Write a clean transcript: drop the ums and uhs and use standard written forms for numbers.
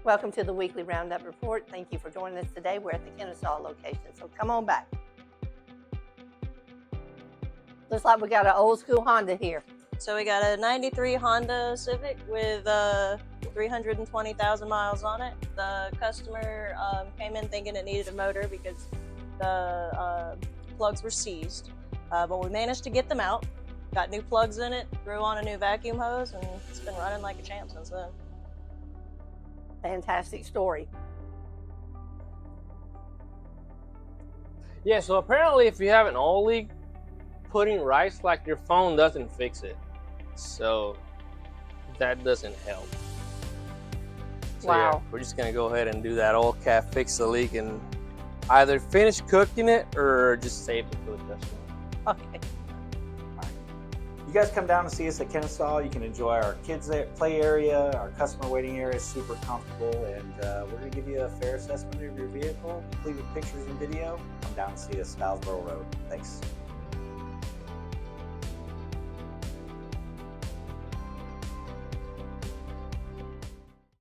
Welcome to the Weekly Roundup Report. Thank you for joining us today. We're at the Kennesaw location, so come on back. Looks like we got an old school Honda here. So we got a 93 Honda Civic with 320,000 miles on it. The customer came in thinking it needed a motor because the plugs were seized. But we managed to get them out, got new plugs in it, threw on a new vacuum hose, and it's been running like a champ since then. Fantastic story. Yeah, so apparently if you have an oil leak, putting rice like your phone doesn't fix it. So that doesn't help. So Wow. yeah, we're just gonna go ahead and do that oil cap, fix the leak, and either finish cooking it or just save it for the customer. Okay. You guys come down and see us at Kennesaw. You can enjoy our kids play area. Our customer waiting area is super comfortable, and we're going to give you a fair assessment of your vehicle, complete with pictures and video. Come down and see us, Stylesboro Road. Thanks.